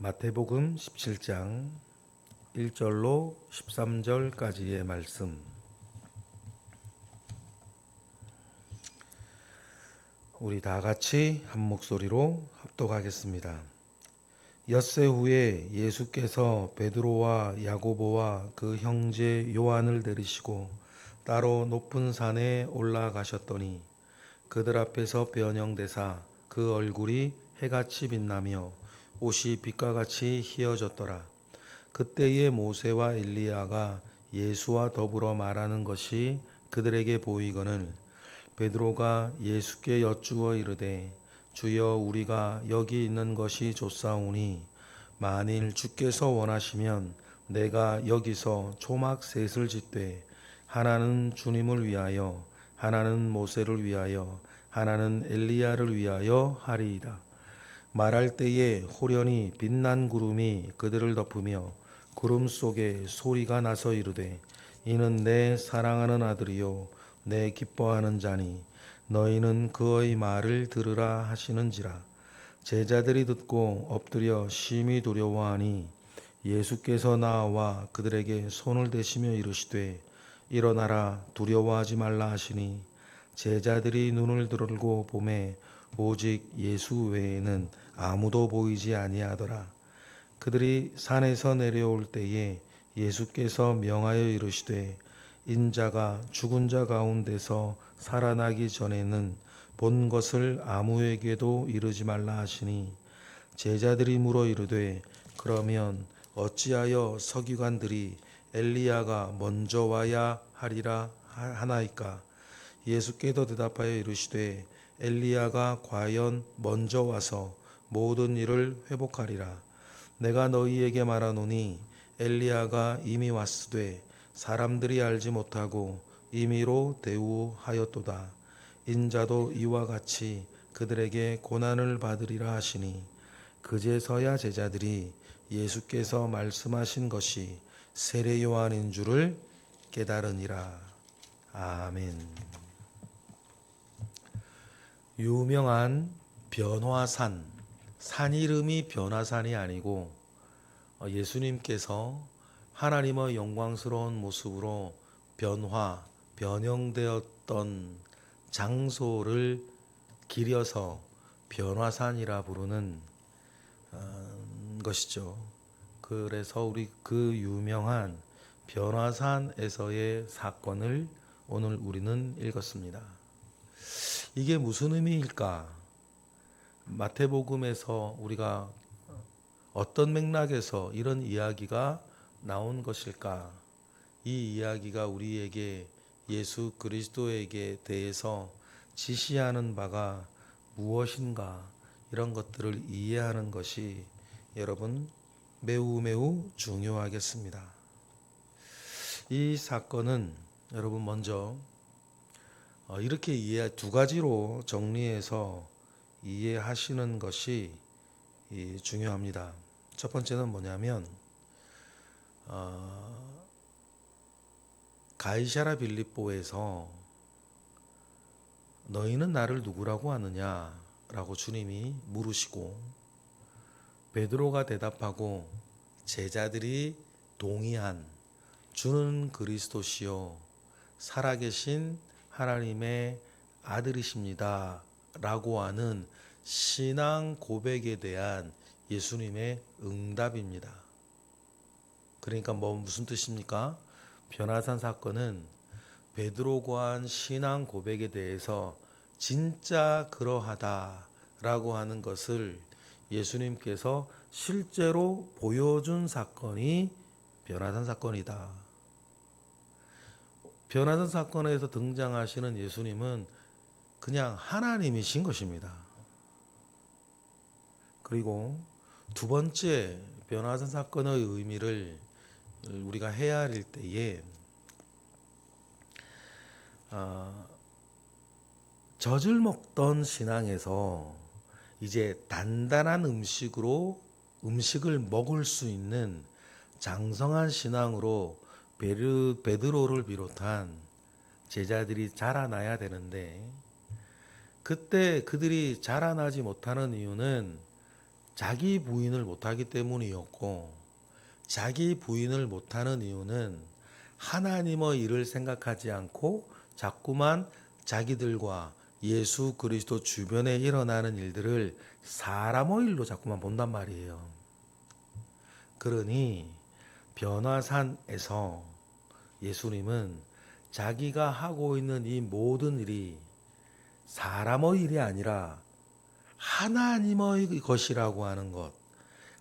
마태복음 17장 1절로 13절까지의 말씀. 우리 다 같이 한 목소리로 합독하겠습니다. 엿새 후에 예수께서 베드로와 야고보와 그 형제 요한을 데리시고 따로 높은 산에 올라가셨더니 그들 앞에서 변형되사 그 얼굴이 해같이 빛나며 옷이 빛과 같이 희어졌더라. 그때에 모세와 엘리야가 예수와 더불어 말하는 것이 그들에게 보이거늘 베드로가 예수께 여쭈어 이르되 주여 우리가 여기 있는 것이 좋사오니 만일 주께서 원하시면 내가 여기서 초막 셋을 짓되 하나는 주님을 위하여 하나는 모세를 위하여 하나는 엘리야를 위하여 하리이다. 말할 때에 호련히 빛난 구름이 그들을 덮으며 구름 속에 소리가 나서 이르되 이는 내 사랑하는 아들이요 내 기뻐하는 자니 너희는 그의 말을 들으라 하시는지라. 제자들이 듣고 엎드려 심히 두려워하니 예수께서 나와 그들에게 손을 대시며 이르시되 일어나라 두려워하지 말라 하시니 제자들이 눈을 들고 보매 오직 예수 외에는 아무도 보이지 아니하더라. 그들이 산에서 내려올 때에 예수께서 명하여 이르시되 인자가 죽은 자 가운데서 살아나기 전에는 본 것을 아무에게도 이르지 말라 하시니 제자들이 물어 이르되 그러면 어찌하여 서기관들이 엘리야가 먼저 와야 하리라 하나이까. 예수께서 대답하여 이르시되 엘리야가 과연 먼저 와서 모든 일을 회복하리라. 내가 너희에게 말하노니 엘리야가 이미 왔으되 사람들이 알지 못하고 임의로 대우하였도다. 인자도 이와 같이 그들에게 고난을 받으리라 하시니 그제서야 제자들이 예수께서 말씀하신 것이 세례 요한인 줄을 깨달으니라. 아멘. 유명한 변화산, 산 이름이 변화산이 아니고 예수님께서 하나님의 영광스러운 모습으로 변형되었던 장소를 기려서 변화산이라 부르는 것이죠. 그래서 우리 그 유명한 변화산에서의 사건을 오늘 우리는 읽었습니다. 이게 무슨 의미일까? 마태복음에서 우리가 어떤 맥락에서 이런 이야기가 나온 것일까? 이 이야기가 우리에게 예수 그리스도에게 대해서 지시하는 바가 무엇인가? 이런 것들을 이해하는 것이 여러분 매우 중요하겠습니다. 이 사건은 여러분 먼저 이렇게 두 가지로 정리해서 이해하시는 것이 중요합니다. 첫 번째는 뭐냐면 가이사랴 빌립보에서 너희는 나를 누구라고 하느냐 라고 주님이 물으시고 베드로가 대답하고 제자들이 동의한 주는 그리스도시요 살아계신 하나님의 아들이십니다 라고 하는 신앙 고백에 대한 예수님의 응답입니다. 그러니까 무슨 뜻입니까? 변화산 사건은 베드로가 한 신앙 고백에 대해서 진짜 그러하다라고 하는 것을 예수님께서 실제로 보여준 사건이 변화산 사건이다. 변화산 사건에서 등장하시는 예수님은 그냥 하나님이신 것입니다. 그리고 두 번째 변화산 사건의 의미를 우리가 헤아릴 때에 젖을 먹던 신앙에서 이제 단단한 음식을 먹을 수 있는 장성한 신앙으로 베드로를 비롯한 제자들이 자라나야 되는데 그때 그들이 자라나지 못하는 이유는 자기 부인을 못하기 때문이었고, 자기 부인을 못하는 이유는 하나님의 일을 생각하지 않고 자꾸만 자기들과 예수 그리스도 주변에 일어나는 일들을 사람의 일로 자꾸만 본단 말이에요. 그러니 변화산에서 예수님은 자기가 하고 있는 이 모든 일이 사람의 일이 아니라 하나님의 것이라고 하는 것,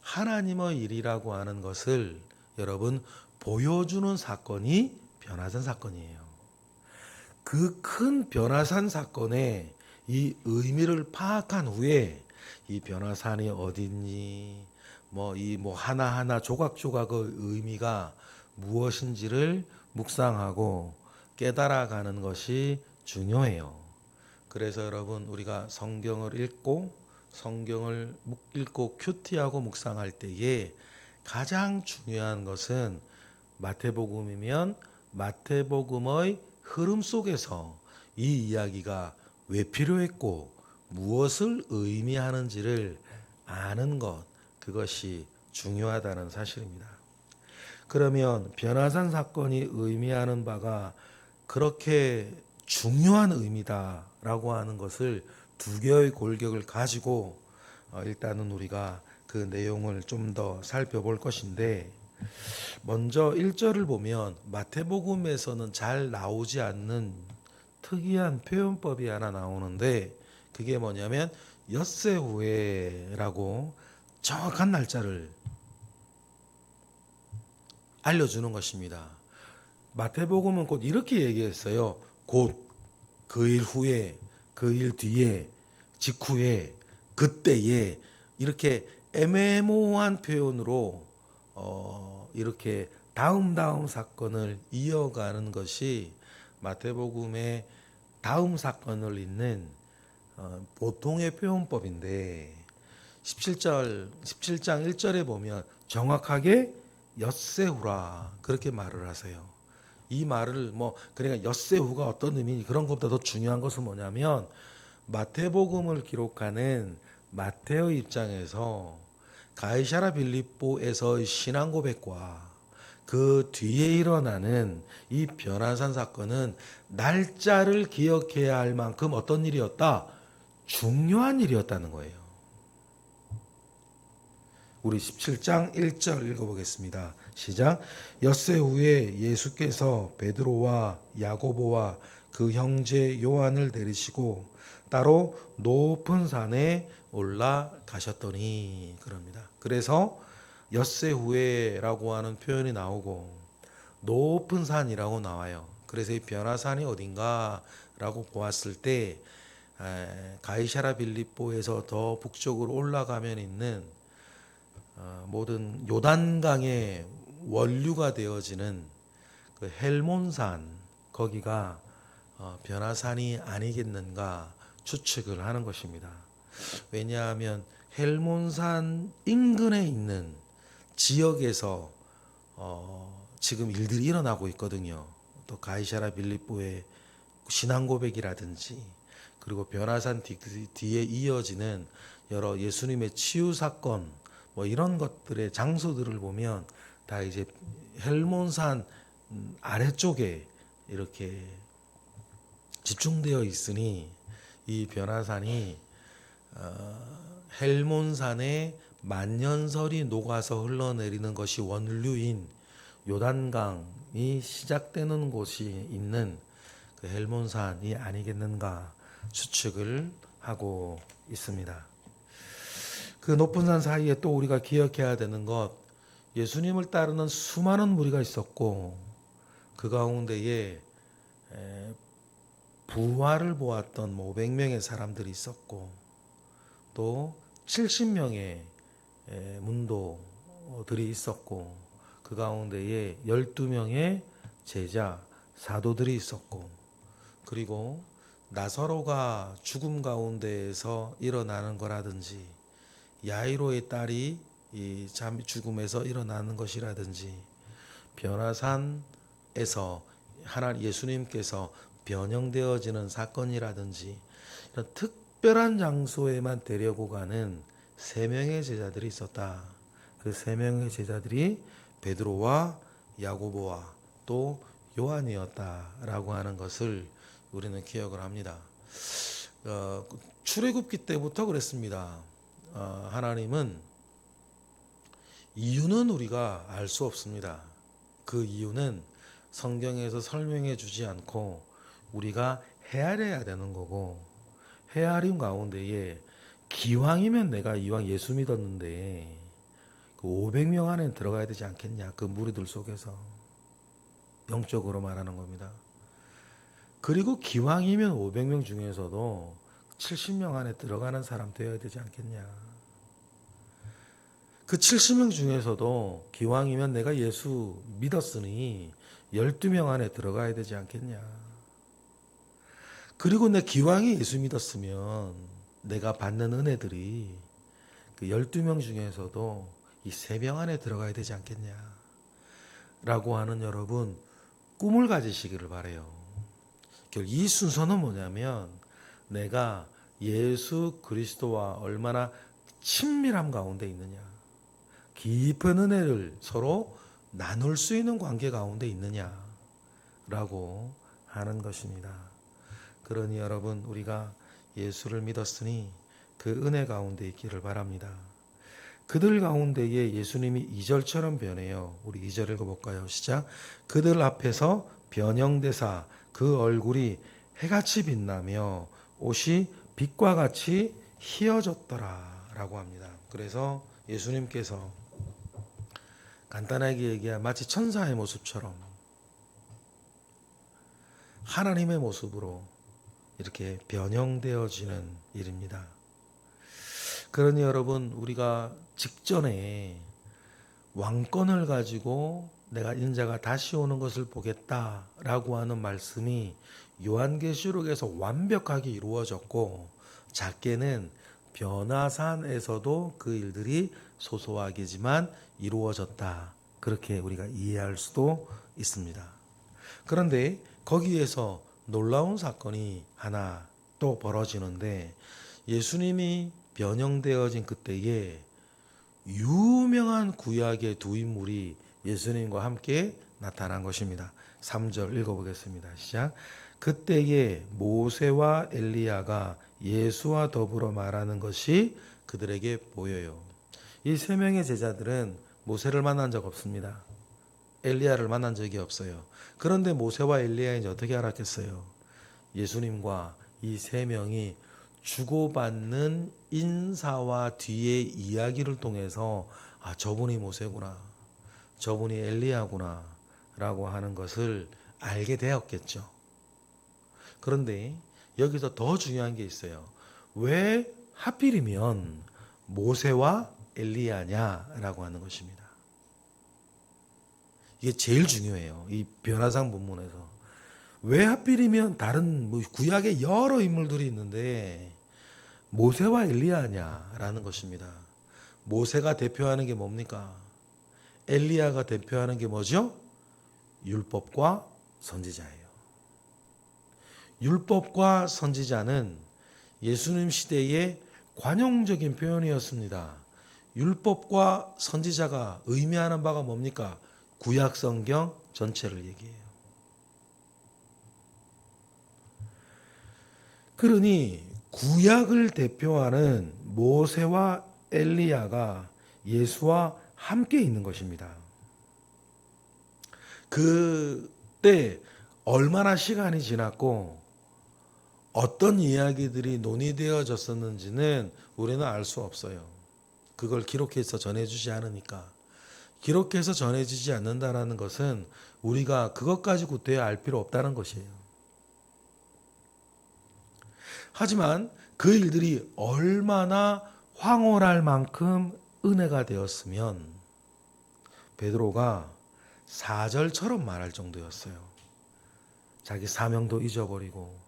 하나님의 일이라고 하는 것을 여러분 보여주는 사건이 변화산 사건이에요. 그 큰 변화산 사건의 이 의미를 파악한 후에 이 변화산이 어딘지 뭐 하나하나 조각조각의 의미가 무엇인지를 묵상하고 깨달아가는 것이 중요해요. 그래서 여러분 우리가 성경을 읽고 큐티하고 묵상할 때에 가장 중요한 것은 마태복음이면 마태복음의 흐름 속에서 이 이야기가 왜 필요했고 무엇을 의미하는지를 아는 것, 그것이 중요하다는 사실입니다. 그러면 변화산 사건이 의미하는 바가 그렇게 중요한 의미다라고 하는 것을 두 개의 골격을 가지고 일단은 우리가 그 내용을 좀 더 살펴볼 것인데, 먼저 1절을 보면 마태복음에서는 잘 나오지 않는 특이한 표현법이 하나 나오는데, 그게 뭐냐면 엿새 후에라고 정확한 날짜를 알려주는 것입니다. 마태복음은 곧 이렇게 얘기했어요. 곧 그 일 후에, 그 일 뒤에, 직후에, 그때에, 이렇게 애매모호한 표현으로 이렇게 다음 사건을 이어가는 것이 마태복음의 다음 사건을 잇는 보통의 표현법인데, 17장 1절에 보면 정확하게 엿새 후라 그렇게 말을 하세요. 이 말을 그러니까 엿새 후가 어떤 의미, 그런 것보다 더 중요한 것은 뭐냐면 마태복음을 기록하는 마태의 입장에서 가이사랴 빌립보에서의 신앙 고백과 그 뒤에 일어나는 이 변화산 사건은 날짜를 기억해야 할 만큼 어떤 일이었다? 중요한 일이었다는 거예요. 우리 17장 1절 읽어보겠습니다. 시작. 엿새 후에 예수께서 베드로와 야고보와 그 형제 요한을 데리시고 따로 높은 산에 올라가셨더니, 그럽니다. 그래서 엿새 후에라고 하는 표현이 나오고 높은 산이라고 나와요. 그래서 이 변화산이 어딘가라고 보았을 때 가이사랴 빌립보에서 더 북쪽으로 올라가면 있는 모든 요단강의 원류가 되어지는 그 헬몬산, 거기가 변화산이 아니겠는가 추측을 하는 것입니다. 왜냐하면 헬몬산 인근에 있는 지역에서 지금 일들이 일어나고 있거든요. 또 가이사랴 빌립보의 신앙 고백이라든지, 그리고 변화산 뒤에 이어지는 여러 예수님의 치유 사건, 이런 것들의 장소들을 보면 다 이제 헬몬산 아래쪽에 이렇게 집중되어 있으니, 이 변화산이 헬몬산에 만년설이 녹아서 흘러내리는 것이 원류인 요단강이 시작되는 곳이 있는 그 헬몬산이 아니겠는가 추측을 하고 있습니다. 그 높은 산 사이에 또 우리가 기억해야 되는 것, 예수님을 따르는 수많은 무리가 있었고 그 가운데에 부활을 보았던 500명의 사람들이 있었고 또 70명의 문도들이 있었고 그 가운데에 12명의 제자 사도들이 있었고, 그리고 나사로가 죽음 가운데에서 일어나는 거라든지, 야이로의 딸이 이 죽음에서 일어나는 것이라든지, 변화산에서 예수님께서 변형되어지는 사건이라든지, 이런 특별한 장소에만 데려고 가는 세 명의 제자들이 있었다. 그 세 명의 제자들이 베드로와 야고보와 또 요한이었다라고 하는 것을 우리는 기억을 합니다. 출애굽기 때부터 그랬습니다. 하나님은 이유는 우리가 알 수 없습니다. 그 이유는 성경에서 설명해 주지 않고 우리가 헤아려야 되는 거고, 헤아림 가운데에 기왕이면 내가 이왕 예수 믿었는데 그 500명 안에 들어가야 되지 않겠냐, 그 무리들 속에서. 영적으로 말하는 겁니다. 그리고 기왕이면 500명 중에서도 70명 안에 들어가는 사람 되어야 되지 않겠냐. 그 70명 중에서도 기왕이면 내가 예수 믿었으니 12명 안에 들어가야 되지 않겠냐. 그리고 내 기왕에 예수 믿었으면 내가 받는 은혜들이 그 12명 중에서도 이 3명 안에 들어가야 되지 않겠냐 라고 하는 여러분, 꿈을 가지시기를 바라요. 이 순서는 뭐냐면 내가 예수 그리스도와 얼마나 친밀함 가운데 있느냐, 깊은 은혜를 서로 나눌 수 있는 관계 가운데 있느냐라고 하는 것입니다. 그러니 여러분, 우리가 예수를 믿었으니 그 은혜 가운데 있기를 바랍니다. 그들 가운데에 예수님이 2절처럼 변해요. 우리 2절 읽어볼까요? 시작. 그들 앞에서 변형되사 그 얼굴이 해같이 빛나며 옷이 빛과 같이 희어졌더라 라고 합니다. 그래서 예수님께서 간단하게 얘기하면 마치 천사의 모습처럼 하나님의 모습으로 이렇게 변형되어지는 일입니다. 그러니 여러분, 우리가 직전에 왕권을 가지고 내가 인자가 다시 오는 것을 보겠다라고 하는 말씀이 요한계시록에서 완벽하게 이루어졌고, 작게는 변화산에서도 그 일들이 소소하게지만 이루어졌다, 그렇게 우리가 이해할 수도 있습니다. 그런데 거기에서 놀라운 사건이 하나 또 벌어지는데, 예수님이 변형되어진 그때에 유명한 구약의 두 인물이 예수님과 함께 나타난 것입니다. 3절 읽어보겠습니다. 시작. 그때에 모세와 엘리야가 예수와 더불어 말하는 것이 그들에게 보여요. 이 세 명의 제자들은 모세를 만난 적 없습니다. 엘리야를 만난 적이 없어요. 그런데 모세와 엘리야인지 어떻게 알았겠어요? 예수님과 이 세 명이 주고받는 인사와 뒤의 이야기를 통해서 저분이 모세구나, 저분이 엘리야구나 라고 하는 것을 알게 되었겠죠. 그런데 여기서 더 중요한 게 있어요. 왜 하필이면 모세와 엘리야냐라고 하는 것입니다. 이게 제일 중요해요. 이 변화상 본문에서. 왜 하필이면 다른 구약의 여러 인물들이 있는데 모세와 엘리야냐라는 것입니다. 모세가 대표하는 게 뭡니까? 엘리야가 대표하는 게 뭐죠? 율법과 선지자예요. 율법과 선지자는 예수님 시대의 관용적인 표현이었습니다. 율법과 선지자가 의미하는 바가 뭡니까? 구약 성경 전체를 얘기해요. 그러니 구약을 대표하는 모세와 엘리야가 예수와 함께 있는 것입니다. 그때 얼마나 시간이 지났고 어떤 이야기들이 논의되어졌었는지는 우리는 알 수 없어요. 그걸 기록해서 전해주지 않으니까. 기록해서 전해지지 않는다는 것은 우리가 그것까지 구태여 알 필요 없다는 것이에요. 하지만 그 일들이 얼마나 황홀할 만큼 은혜가 되었으면 베드로가 4절처럼 말할 정도였어요. 자기 사명도 잊어버리고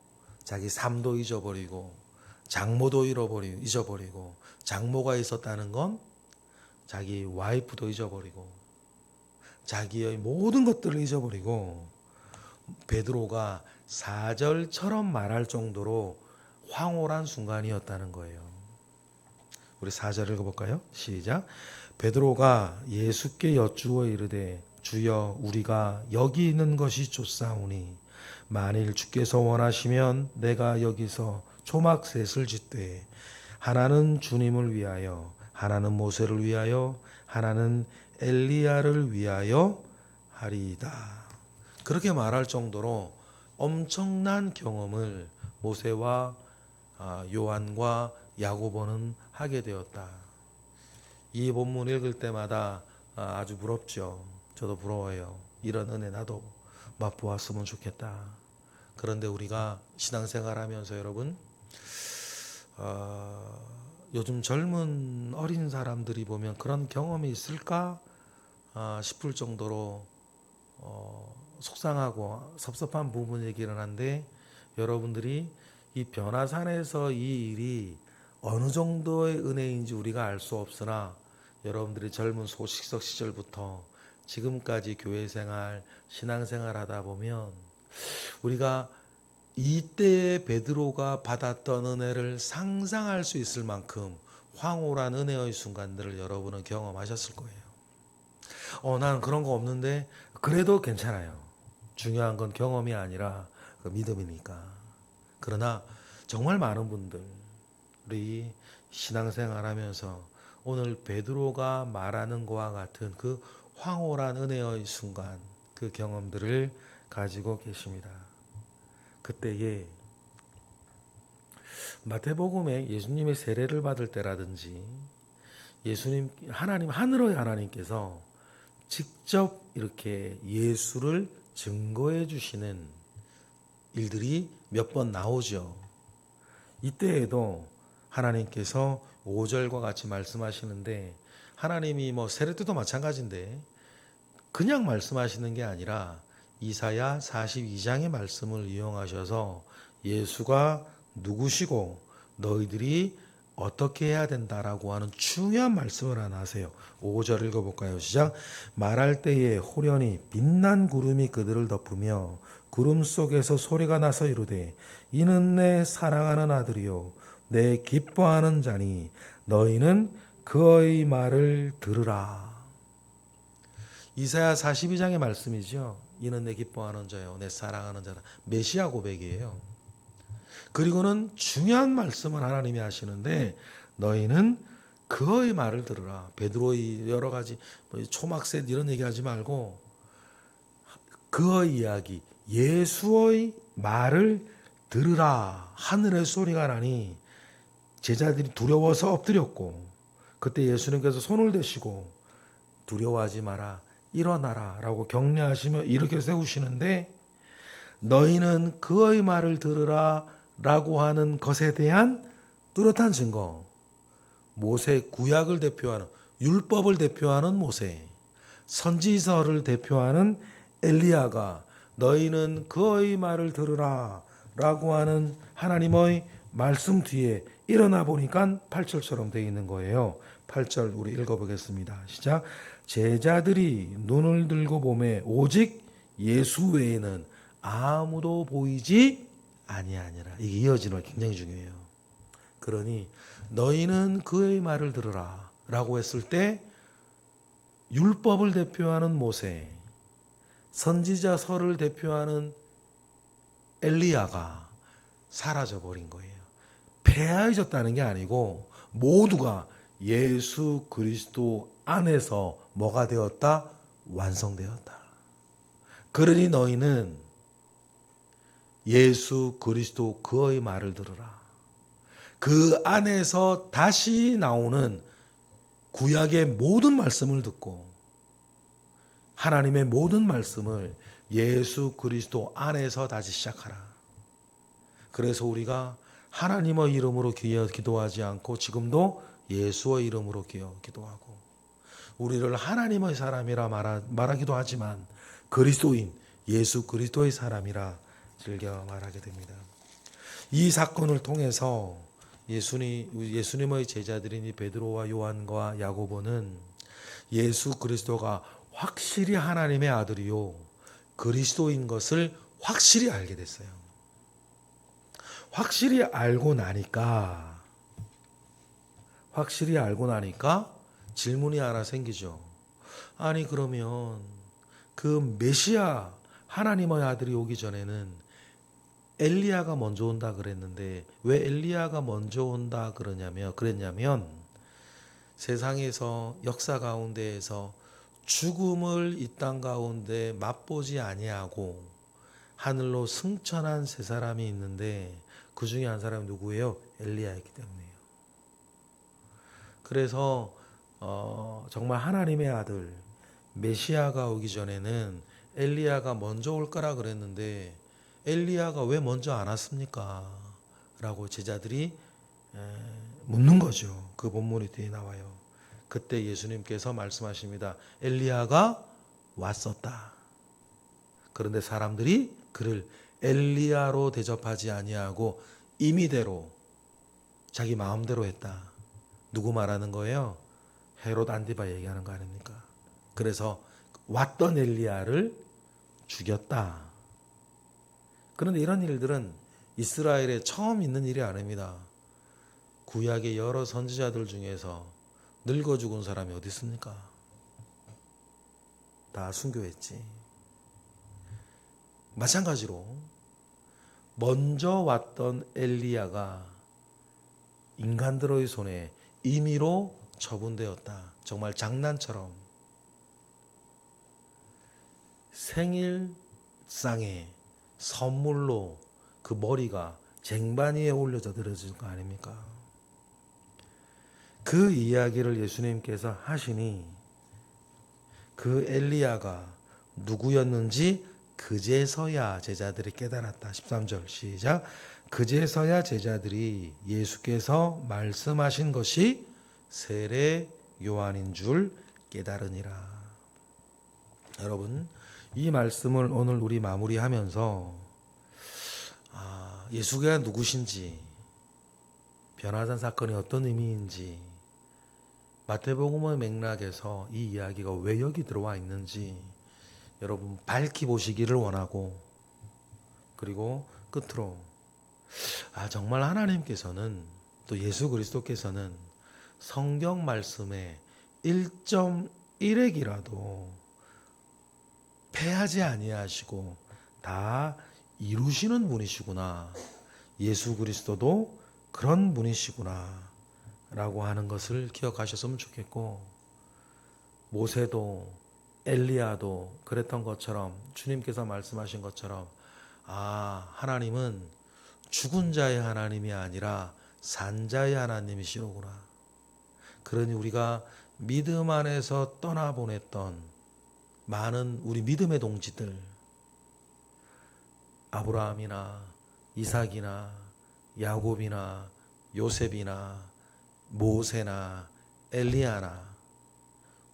자기 삶도 잊어버리고 장모도 잊어버리고 장모가 있었다는 건 자기 와이프도 잊어버리고 자기의 모든 것들을 잊어버리고 베드로가 4절처럼 말할 정도로 황홀한 순간이었다는 거예요. 우리 4절 읽어볼까요? 시작. 베드로가 예수께 여쭈어 이르되 주여 우리가 여기 있는 것이 좋사오니 만일 주께서 원하시면 내가 여기서 초막셋을 짓되 하나는 주님을 위하여 하나는 모세를 위하여 하나는 엘리야를 위하여 하리이다. 그렇게 말할 정도로 엄청난 경험을 모세와 요한과 야고보는 하게 되었다. 이 본문 읽을 때마다 아주 부럽죠. 저도 부러워요. 이런 은혜 나도 맛보았으면 좋겠다. 그런데 우리가 신앙생활하면서 여러분 요즘 젊은 어린 사람들이 보면 그런 경험이 있을까 싶을 정도로 속상하고 섭섭한 부분이기는 한데 여러분들이 이 변화산에서 이 일이 어느 정도의 은혜인지 우리가 알 수 없으나 여러분들이 젊은 소식석 시절부터 지금까지 교회 생활, 신앙 생활 하다 보면 우리가 이때의 베드로가 받았던 은혜를 상상할 수 있을 만큼 황홀한 은혜의 순간들을 여러분은 경험하셨을 거예요. 나는 그런 거 없는데 그래도 괜찮아요. 중요한 건 경험이 아니라 그 믿음이니까. 그러나 정말 많은 분들이 신앙생활하면서 오늘 베드로가 말하는 것과 같은 그 황홀한 은혜의 순간, 그 경험들을 가지고 계십니다. 그때에 마태복음에 예수님의 세례를 받을 때라든지 예수님 하나님 하늘의 하나님께서 직접 이렇게 예수를 증거해 주시는 일들이 몇 번 나오죠. 이때에도 하나님께서 5절과 같이 말씀하시는데 하나님이 뭐 세례 때도 마찬가지인데 그냥 말씀하시는 게 아니라 이사야 42장의 말씀을 이용하셔서 예수가 누구시고 너희들이 어떻게 해야 된다라고 하는 중요한 말씀을 하나 하세요. 5절 읽어볼까요? 시작. 말할 때에 호련히 빛난 구름이 그들을 덮으며 구름 속에서 소리가 나서 이르되 이는 내 사랑하는 아들이요 내 기뻐하는 자니 너희는 그의 말을 들으라. 이사야 42장의 말씀이죠. 이는 내 기뻐하는 자요 내 사랑하는 자다. 메시아 고백이에요. 그리고는 중요한 말씀을 하나님이 하시는데 너희는 그의 말을 들으라. 베드로의 여러 가지 초막셋 이런 얘기하지 말고 그의 이야기 예수의 말을 들으라. 하늘의 소리가 나니 제자들이 두려워서 엎드렸고 그때 예수님께서 손을 대시고 두려워하지 마라 일어나라 라고 격려하시며 일으켜 세우시는데 너희는 그의 말을 들으라 라고 하는 것에 대한 뚜렷한 증거, 모세 구약을 대표하는 율법을 대표하는 모세, 선지서를 대표하는 엘리야가 너희는 그의 말을 들으라 라고 하는 하나님의 말씀 뒤에 일어나 보니까 8절처럼 되어 있는 거예요. 8절 우리 읽어보겠습니다. 시작. 제자들이 눈을 들고 보매 오직 예수 외에는 아무도 보이지 아니하니라. 이게 이어지는 거 굉장히 중요해요. 그러니 너희는 그의 말을 들으라 라고 했을 때 율법을 대표하는 모세, 선지자서를 대표하는 엘리야가 사라져버린 거예요. 폐하해졌다는 게 아니고 모두가 예수 그리스도 안에서 뭐가 되었다? 완성되었다. 그러니 너희는 예수 그리스도 그의 말을 들으라. 그 안에서 다시 나오는 구약의 모든 말씀을 듣고 하나님의 모든 말씀을 예수 그리스도 안에서 다시 시작하라. 그래서 우리가 하나님의 이름으로 기도하지 않고 지금도 예수의 이름으로 기도하고 우리를 하나님의 사람이라 말하기도 하지만 그리스도인 예수 그리스도의 사람이라 즐겨 말하게 됩니다. 이 사건을 통해서 예수님의 제자들인 이 베드로와 요한과 야고보는 예수 그리스도가 확실히 하나님의 아들이요 그리스도인 것을 확실히 알게 됐어요. 확실히 알고 나니까 확실히 알고 나니까 질문이 하나 생기죠. 아니 그러면 그 메시아 하나님의 아들이 오기 전에는 엘리야가 먼저 온다 그랬는데 왜 엘리야가 먼저 온다 그랬냐면 세상에서 역사 가운데에서 죽음을 이 땅 가운데 맛보지 아니하고 하늘로 승천한 세 사람이 있는데 그 중에 한 사람이 누구예요? 엘리야이기 때문이에요. 그래서 정말 하나님의 아들 메시아가 오기 전에는 엘리야가 먼저 올 거라 그랬는데 엘리야가 왜 먼저 안 왔습니까? 라고 제자들이 묻는 거죠. 그 본문이 뒤에 나와요. 그때 예수님께서 말씀하십니다. 엘리야가 왔었다. 그런데 사람들이 그를 엘리야로 대접하지 아니하고 임의대로 자기 마음대로 했다. 누구 말하는 거예요? 헤롯 안디바 얘기하는 거 아닙니까? 그래서 왔던 엘리야를 죽였다. 그런데 이런 일들은 이스라엘에 처음 있는 일이 아닙니다. 구약의 여러 선지자들 중에서 늙어 죽은 사람이 어디 있습니까? 다 순교했지. 마찬가지로 먼저 왔던 엘리야가 인간들의 손에 임의로 처분되었다. 정말 장난처럼 생일상에 선물로 그 머리가 쟁반 위에 올려져 드려진 거 아닙니까? 그 이야기를 예수님께서 하시니 그 엘리야가 누구였는지 그제서야 제자들이 깨달았다. 13절 시작. 그제서야 제자들이 예수께서 말씀하신 것이 세례 요한인 줄 깨달으니라. 여러분, 이 말씀을 오늘 우리 마무리하면서 예수가 누구신지, 변화산 사건이 어떤 의미인지, 마태복음의 맥락에서 이 이야기가 왜 여기 들어와 있는지 여러분 밝히 보시기를 원하고, 그리고 끝으로 정말 하나님께서는 또 예수 그리스도께서는 성경 말씀에 1.1핵이라도 패하지 아니하시고 다 이루시는 분이시구나. 예수 그리스도도 그런 분이시구나 라고 하는 것을 기억하셨으면 좋겠고, 모세도 엘리야도 그랬던 것처럼 주님께서 말씀하신 것처럼 하나님은 죽은 자의 하나님이 아니라 산 자의 하나님이시로구나. 그러니 우리가 믿음 안에서 떠나보냈던 많은 우리 믿음의 동지들, 아브라함이나 이삭이나 야곱이나 요셉이나 모세나 엘리야나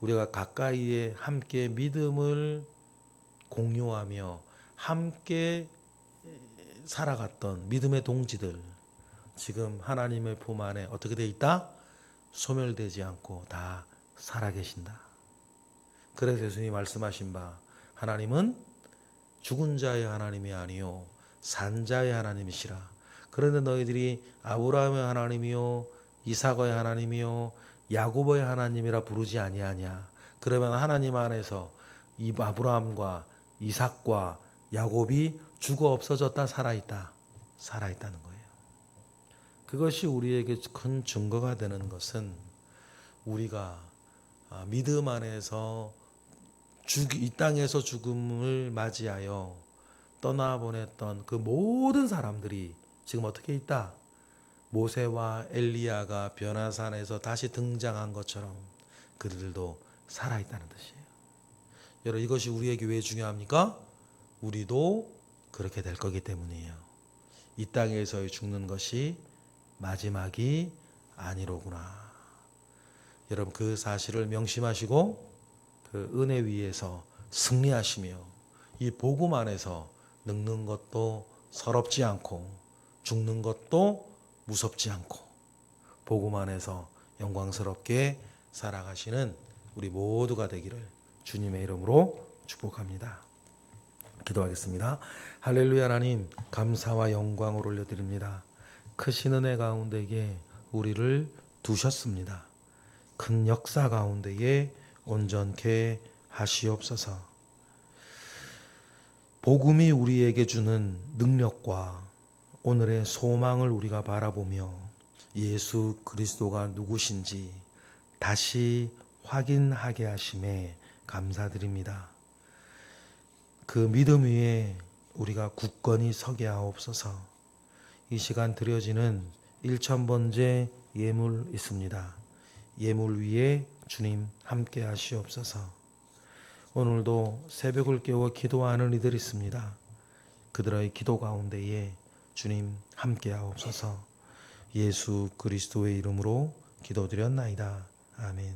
우리가 가까이에 함께 믿음을 공유하며 함께 살아갔던 믿음의 동지들, 지금 하나님의 품 안에 어떻게 돼 있다? 소멸되지 않고 다 살아계신다. 그래서 예수님이 말씀하신 바 하나님은 죽은 자의 하나님이 아니요 산 자의 하나님이시라. 그런데 너희들이 아브라함의 하나님이요 이삭의 하나님이요 야곱의 하나님이라 부르지 아니하냐. 그러면 하나님 안에서 이 아브라함과 이삭과 야곱이 죽어 없어졌다 살아있다. 살아있다는 거예요. 그것이 우리에게 큰 증거가 되는 것은 우리가 믿음 안에서 이 땅에서 죽음을 맞이하여 떠나보냈던 그 모든 사람들이 지금 어떻게 있다? 모세와 엘리야가 변화산에서 다시 등장한 것처럼 그들도 살아있다는 뜻이에요. 여러분, 이것이 우리에게 왜 중요합니까? 우리도 그렇게 될 거기 때문이에요. 이 땅에서의 죽는 것이 마지막이 아니로구나. 여러분, 그 사실을 명심하시고 그 은혜 위에서 승리하시며 이 복음 안에서 늙는 것도 서럽지 않고 죽는 것도 무섭지 않고 복음 안에서 영광스럽게 살아가시는 우리 모두가 되기를 주님의 이름으로 축복합니다. 기도하겠습니다. 할렐루야. 하나님, 감사와 영광을 올려드립니다. 크신 은혜 가운데에 우리를 두셨습니다. 큰 역사 가운데에 온전케 하시옵소서. 복음이 우리에게 주는 능력과 오늘의 소망을 우리가 바라보며 예수 그리스도가 누구신지 다시 확인하게 하심에 감사드립니다. 그 믿음 위에 우리가 굳건히 서게 하옵소서. 이 시간 드려지는 1000번째 예물 있습니다. 예물 위에 주님 함께 하시옵소서. 오늘도 새벽을 깨워 기도하는 이들 있습니다. 그들의 기도 가운데에 주님 함께 하옵소서. 예수 그리스도의 이름으로 기도드렸나이다. 아멘.